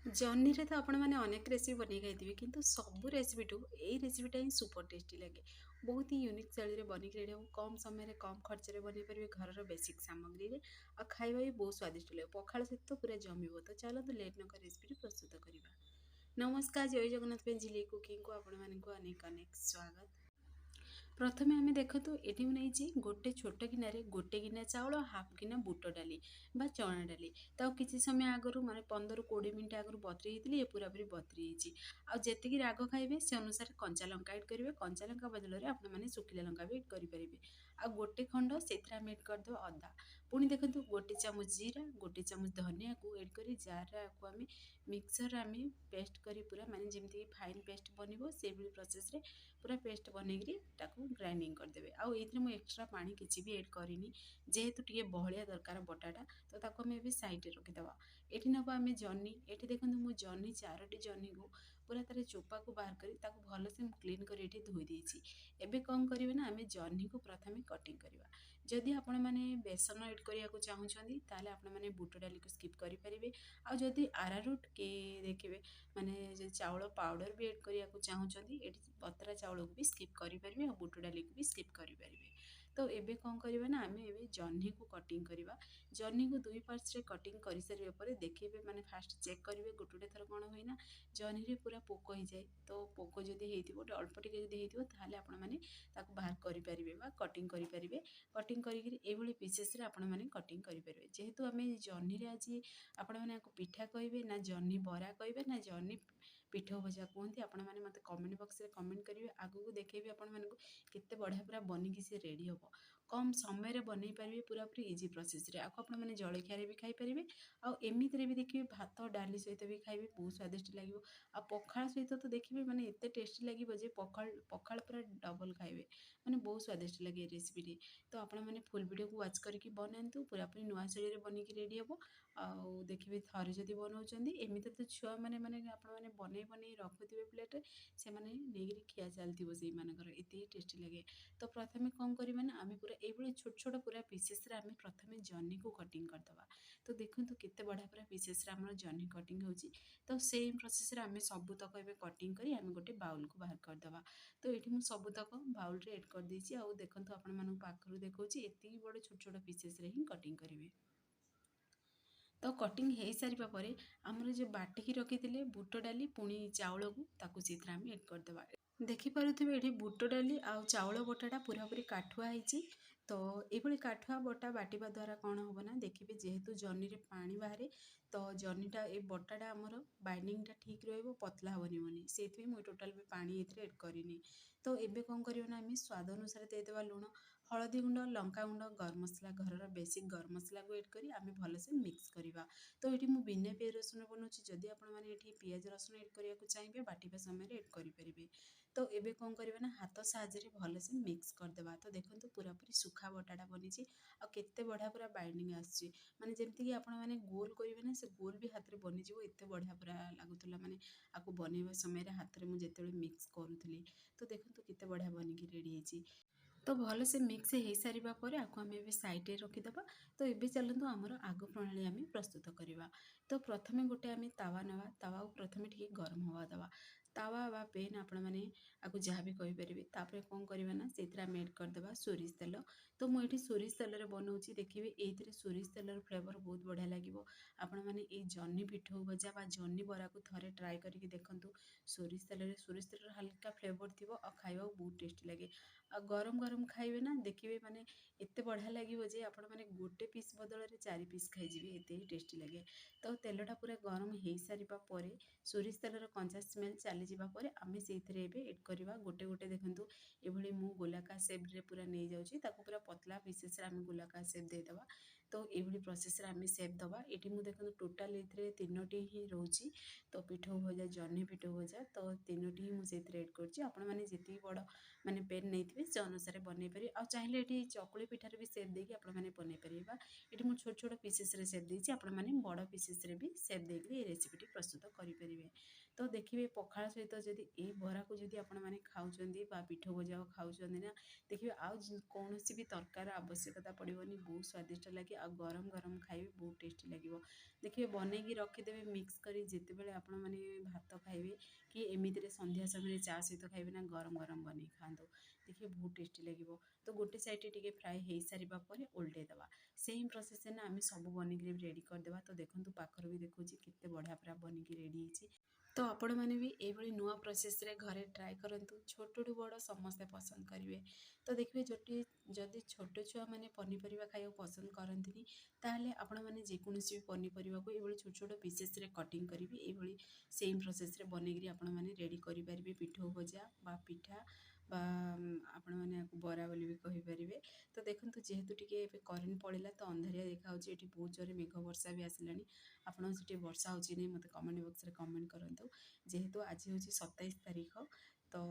Journey रे तो आपण मैंने अनेक रेसिपी बन खाई किंतु सब रेसिपी टू यही रेसिपीटा ही सुपर टेस्टी लगे। बहुत ही यूनिक शैली बनिक रेडी हो, कम समय कम खर्च में बन पारे घर बेसिक सामग्री रे आ खाଇବା भी बहुत स्वादिष्ट लगे। पखाल सहित तो पूरा जमिब। तो चलते लेट नक रेसिपी प्रस्तुत करवा। नमस्कार, जय जगन्नाथ झिली कुकिंग को आपण मानक अनेक अनेक स्वागत। प्रथमे आम देखु ये नहीं गोटे छोट गिनार गोटे गिना चाउल हाफ गिना बुट डाली बा चना डाली किसी समय आगु माने 15-20 मिनट आगु बतरी होती ये पूरा पूरी बतरी आती राग खाइबे से अनुसार कंचा लंका एड करेंगे। कंचा लंका बदल में आपने शुखिला लंका भी एड करेंगे। आ गोटे खंड से एड करदे अदा। पुणी देखो गोटे चामच जीरा गोटे चामच धनिया को एड कर जार आम मिक्सर आम पेस्ट कर पूरा माने जमी फाइन पेस्ट बन से प्रोसेस रे पूरा पेस्ट बनईकरी ग्राइंडिंग करदेवे। आउ ये मुझे एक्सट्रा पानी किसी भी एड करनी जेहेतु टे बहलिया दरकार बटाटा। तो ताको आम ए साइड रखीदे। ये नवा आम जर्नी ये देखो मुझे जर्नी 4टी जर्नी को पूरा तार चोपा को बाहर कर भलसे क्लीन कर धोई देती। एबे कौन करेंगे ना आम जर्नी को प्रथम कटिंग करवा। जदि आपण मैंने बेसन एड करने को चाहूँगी ताले आपण मैंने बुट डाली को स्किप करेंगे। आ जदि आरारूट के देखिए माने चाउल पाउडर भी एड करने को चाहूँगी ये बतरा चाउल को भी स्किप करेंगे और बुट डाली को भी स्किप करेंगे। तो एबे कौन करवा ना आम ए जर्नी को कटिंग करवा। जर्नी को दुई पार्ट्स रे कटिंग कर सारे पर देखिए माने फास्ट चेक करेंगे गोटे गोटे थर कौन हुए ना जर्नी रे पूरा पोक हो जाए। तो पोक जदि होती अल्प टिके जदि होता आपण मैंने बाहर करेंगे कटिंग करेंगे। कटिंग करी पीसेस रे आपण मैंने कटिंग करेंगे। जेहेतु आम जर्नी रे आज आपण मैंने पिठा कहे ना जर्नी बरा कहे ना जर्नी पिठ भजा कहते आपण मैंने मत कमेंट बॉक्स रे कमेंट करेंगे। आगू देखेबी आपण मानक केते बढ़िया पूरा बनिकी सी रेडी हम। कम समय रे बनई पारे पूरा पूरी इजी प्रोसेस रे आपको आपण मैंने जलखिया भी खाई पारे। आमित भी देखिए भात डाली सहित भी खाइबे बहुत स्वादिष्ट लगे। आ पखाल सहित तो देखिए माने एते टेस्टी लगे जे पखाल पखाल पूरा डबल खाइबे माने बहुत स्वादिष्ट लगे रेसिपी। तो आपण मैंने फुल वीडियो को वाच करके बनातु पूरा पूरी नुआ शैली बनिकी रेडी हम। आउ देखिए थरे जदि बनाऊँगी एमती तो छुआ मैंने माने आपण मैंने बनई बनई रखुवे प्लेट से मैंने नहीं खिया चलती से मानकर एत टेस्टी लगे। तो प्रथम कौन करवा ना आम पूरा ये छोट छोट पूरा पीसेस रे आम प्रथम जर्नी को कटिंग करदे। तो देखो केते बढ़िया पूरा पीसेस रे आम जर्नी कटिंग हो। तो सेम प्रोसेस रे आम सबुतक ए कटिंग करी आम गोटे बाउल को बाहर करदे। तो ये मुझे सबुतक बाउल रे एड कर देछि। आउ देखो आपण मानक पाखरु देखौछि एति बड़ छोट छोट पीसेस रे ही कटिंग करेंगे। तो कटिंग हो सारा पर आमर जो बाटिकी रखी बुट डाली पुणी चाउल को ताकू से आम एड करदे। देखिपे ये बुट डाली आउ चाउल बटाटा पूरा पूरी काठुआ होती। तो ये काठुआ बटा बाटिबा द्वारा कौन हम ना देखिए जेहेतु जर्नी रे पानी बाहर तो जर्नीटा ये बटाटा आमर बाइंडिंगटा ठीक रही पतला हेनी से मुझे टोटाल भी पानी ये एड करनी। तो ये कौन करना आम स्वाद अनुसार देदेबा लुण हलदी गुंड लंका गुंड गरम मसला घर बेसिक गरम मसला को एड करी आम भलसे मिक्स करवा। तो ये मुझे बिना पियाज रसुण बनाऊँगी जदि आपने पियाज रसुण एड करने को चाहिए बाटिबा समय एड करेंगे। तो ये कौन करवा ना हाथ साहाଯ୍य भलसे मिक्स करदेवा। तो देखो पूरा पूरी सुखा बटाटा बनी आते बढ़िया पूरा बाइंडिंग आसी माने जमीक आपण मैंने गोल करेंगे ना से गोल भी हाथ में बनीज एत बढ़िया पूरा लगुला माने आपको बनवा समय हाथ में मुझे मिक्स करूली। तो देखो केते बढ़िया बनिकी रेडी होती। तो भल से मिक्स हो सारा पर आपको आम ए साइड रखीदे। तो ये चलतु आमर आग प्रणाली आम प्रस्तुत करवा। तो प्रथम गोटे आम तावा नवा तावा प्रथम टे गरम हवा दवा तावा बा पेन आपण मैंने आपको जहाँ भी कहींपारे। तापर कौन करवा ना से आम एड करदे सोरिष तेल। तो मुझे सोरिष तेल बनाऊँगी देखिए ये सोरिष तेलर फ्लेवर बहुत बढ़िया लगे। आपण मैंने ये जर्नी पिठ भजा बा जर्नी बरा को थे ट्राए करके देखूँ सोरिष तेल हल्का फ्लेवर थी और खावा बहुत टेस्टी लगे। आ गरम गरम खाइबे ना देखिए माने एते बढ़िया लगे जे आपण मैंने गोटे पीस बदल में 4 पीस खाईजे एते ही टेस्टी लगे। तो तेलटा पूरा गरम हो सारा पर सोरिष तेलर कंचा स्मेल चली जापर आम से एड करवा गोटे गोटे देखूँ ये मु गोलाकार सेप रे पूरा नहीं जाऊँगी पूरा पतला पीसेस आम गोलाकार सेप देदेबा। तो ये प्रोसेस आम सेप दबा ये मुझे देखो टोटाल ये 3टी ही रोचे। तो पिठ भजा जर्नी पिठ भजा तो 3टी ही मुझे एड कर बड़ माने पेन नहीं से अनुसार बनई पारे। आ चाहिए ये चकुली पिठार भी सेप देकी आपने बनई पारे। ये मुझे छोट छोट पीसेस रे सेप देती आपने बड़ पीसेस रे भी सेप देकर ये रेसिपीटी प्रस्तुत करेंगे। तो देखिए पखाल सहित जदि ये बरा को जदि आपने खाऊँगी पिठ भजा खाऊँ ना देखिए आउ कौन भी तरकार आवश्यकता पड़ोनी बहुत स्वादिष्ट लगे ଆଉ ଗରମ ଗରମ ଖାଇବେ ବହୁତ ଟେଷ୍ଟି ଲାଗିବ। ଦେଖିବେ ବନେଇକି ରଖିଦେବେ ମିକ୍ସ କରି ଯେତେବେଳେ ଆପଣମାନେ ଭାତ ଖାଇବେ କି ଏମିତିରେ ସନ୍ଧ୍ୟା ସମୟରେ ଚା ସହିତ ଖାଇବେ ନା ଗରମ ଗରମ ବନେଇ ଖାଆନ୍ତୁ। ଦେଖିବେ ବହୁତ ଟେଷ୍ଟି ଲାଗିବ। ତ ଗୋଟେ ସାଇଡ଼୍ରେ ଟିକେ ଫ୍ରାଏ ହେଇସାରିବା ପରେ ଓଲଟେଇ ଦେବା। ସେମ୍ ପ୍ରୋସେସ୍ରେ ନା ଆମେ ସବୁ ବନିକିରି ରେଡ଼ି କରିଦେବା। ତ ଦେଖନ୍ତୁ ପାଖରୁ ବି ଦେଖୁଛି କେତେ ବଢ଼ିଆ ପୁରା ବନିକି ରେଡ଼ି ହେଇଛି। ତ ଆପଣମାନେ ବି ଏଇଭଳି ନୂଆ ପ୍ରୋସେସ୍ରେ ଘରେ ଟ୍ରାଏ କରନ୍ତୁ। ଛୋଟଠୁ ବଡ଼ ସମସ୍ତେ ପସନ୍ଦ କରିବେ। ତ ଦେଖିବେ ଯଦି ଛୋଟ ଛୁଆମାନେ ପନିପରିବା ଖାଇବାକୁ ପସନ୍ଦ କରନ୍ତିନି ତାହେଲେ ଆପଣମାନେ ଯେକୌଣସି ବି ପନିପରିବାକୁ ଏଇଭଳି ଛୋଟ ଛୋଟ ପିସେସ୍ରେ କଟିଂ କରିବି ଏଇଭଳି ସେମ୍ ପ୍ରୋସେସ୍ରେ ବନେଇକିରି ଆପଣମାନେ ରେଡ଼ି କରିପାରିବେ ପିଠଉ ଭଜା ବା ପିଠା ବା ଆପଣମାନେ ଆକୁ ବରା ବୋଲି ବି କହିପାରିବେ। ତ ଦେଖନ୍ତୁ ଯେହେତୁ ଟିକେ ଏବେ କରେଣ୍ଟ ପଳେଇଲା ତ ଅନ୍ଧାରିଆ ଦେଖାହେଉଛି। ଏଠି ବହୁତ ଜୋରେ ମେଘ ବର୍ଷା ବି ଆସିଲାଣି। ଆପଣଙ୍କ ସେଠି ବର୍ଷା ହେଉଛି କି ନାହିଁ ମୋତେ କମେଣ୍ଟ ବକ୍ସରେ କମେଣ୍ଟ କରନ୍ତୁ। ଯେହେତୁ ଆଜି ହେଉଛି 27 ତାରିଖ ତ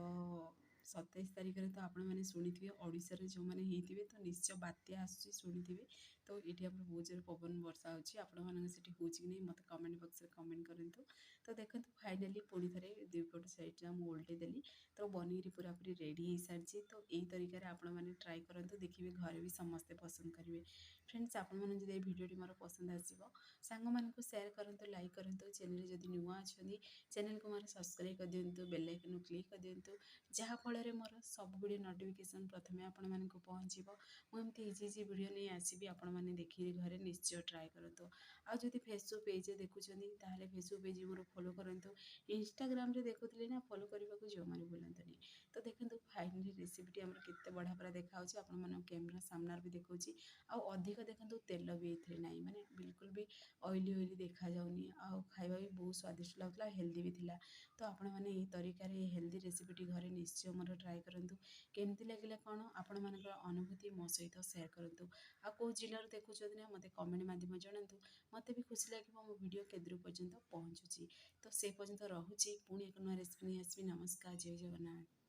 27 ତାରିଖରେ ତ ଆପଣମାନେ ଶୁଣିଥିବେ ଓଡ଼ିଶାରେ ଯେଉଁମାନେ ହେଇଥିବେ ତ ନିଶ୍ଚୟ ବାତ୍ୟା ଆସୁଛି ଶୁଣିଥିବେ। ତ ଏଇଠି ଆମର ବହୁତ ଜୋରେ ପବନ ବର୍ଷା ହେଉଛି। ଆପଣମାନଙ୍କ ସେଠି ହେଉଛି କି ନାହିଁ ମୋତେ କମେଣ୍ଟ ବକ୍ସରେ କମେଣ୍ଟ କରନ୍ତୁ। ତ ଦେଖନ୍ତୁ ଫାଇନାଲି ପୁଣି ଥରେ ଦୁଇପଟ ସାଇଡ଼୍ରେ ମୁଁ ଓଲଟେଇ ଦେଲି। ତ ବନିକିରି ପୁରାପୁରି ରେଡ଼ି ହେଇସାରିଛି। ତ ଏଇ ତରିକାରେ ଆପଣମାନେ ଟ୍ରାଏ କରନ୍ତୁ। ଦେଖିବେ ଘରେ ବି ସମସ୍ତେ ପସନ୍ଦ କରିବେ। ଫ୍ରେଣ୍ଡସ୍ ଆପଣମାନଙ୍କୁ ଯଦି ଏଇ ଭିଡ଼ିଓଟି ମୋର ପସନ୍ଦ ଆସିବ ସାଙ୍ଗମାନଙ୍କୁ ସେୟାର କରନ୍ତୁ, ଲାଇକ୍ କରନ୍ତୁ। ଚ୍ୟାନେଲରେ ଯଦି ନୂଆ ଅଛନ୍ତି ଚ୍ୟାନେଲକୁ ମୋର ସବସ୍କ୍ରାଇବ୍ କରିଦିଅନ୍ତୁ, ବେଲ୍ ଆଇକନ୍କୁ କ୍ଲିକ୍ କରିଦିଅନ୍ତୁ। ଯାହାଫଳରେ ମୋର ସବୁ ଭିଡ଼ିଓ ନୋଟିଫିକେସନ୍ ପ୍ରଥମେ ଆପଣମାନଙ୍କୁ ପହଞ୍ଚିବ। ମୁଁ ଏମିତି ଇଜି ଭିଡ଼ିଓ ନେଇ ଆସିବି। ଆପଣମାନେ ଦେଖିକି ଘରେ ନିଶ୍ଚୟ ଟ୍ରାଏ କରନ୍ତୁ। ଆଉ ଯଦି ଫେସବୁକ୍ ପେଜ୍ରେ ଦେଖୁଛନ୍ତି ତାହେଲେ ଫେସବୁକ୍ ପେଜ୍ ମୋର ଫଲୋ କରନ୍ତୁ। ଇନଷ୍ଟାଗ୍ରାମରେ ଦେଖୁଥିଲେ ନା ଫଲୋ କରିବାକୁ ଜମାରୁ ଭୁଲନ୍ତୁନି। ତ ଦେଖନ୍ତୁ ଫାଇନାଲି ରେସିପିଟି ଆମର କେତେ ବଢ଼ିଆ ପୁରା ଦେଖାହେଉଛି। ଆପଣମାନଙ୍କୁ କ୍ୟାମେରା ସାମ୍ନାରେ ବି ଦେଖାଉଛି। ଆଉ ଅଧିକ ଦେଖନ୍ତୁ ତେଲ ବି ଏଥିରେ ନାହିଁ, ମାନେ ବିଲକୁଲ ବି ଅଏଲି ଦେଖାଯାଉନି। ଆଉ ଖାଇବା ବି ବହୁତ ସ୍ୱାଦିଷ୍ଟ ଲାଗୁଥିଲା, ହେଲ୍ଦି ବି ଥିଲା। ତ ଆପଣମାନେ ଏହି ତରିକାରେ ଏହି ହେଲ୍ଦି ରେସିପିଟି ଘରେ ନିଶ୍ଚୟ ମୋର ଟ୍ରାଏ କରନ୍ତୁ। କେମିତି ଲାଗିଲା କ'ଣ ଆପଣମାନଙ୍କର ଅନୁଭୂତି ମୋ ସହିତ ସେୟାର କରନ୍ତୁ। ଆଉ କେଉଁ ଜିଲ୍ଲାରୁ ଦେଖୁଛନ୍ତି ନା ମୋତେ କମେଣ୍ଟ ମାଧ୍ୟମରେ ଜଣାନ୍ତୁ। ମୋତେ ବି ଖୁସି ଲାଗିବ ମୋ ଭିଡ଼ିଓ କେତେ ଦୂର ପର୍ଯ୍ୟନ୍ତ ପହଞ୍ଚୁଛି। ତ ସେ ପର୍ଯ୍ୟନ୍ତ ରହୁଛି। ପୁଣି ଏକ ନୂଆ ରେସିପି ନେଇ ଆସିବି। ନମସ୍କାର, ଜୟ ଜଗନ୍ନାଥ।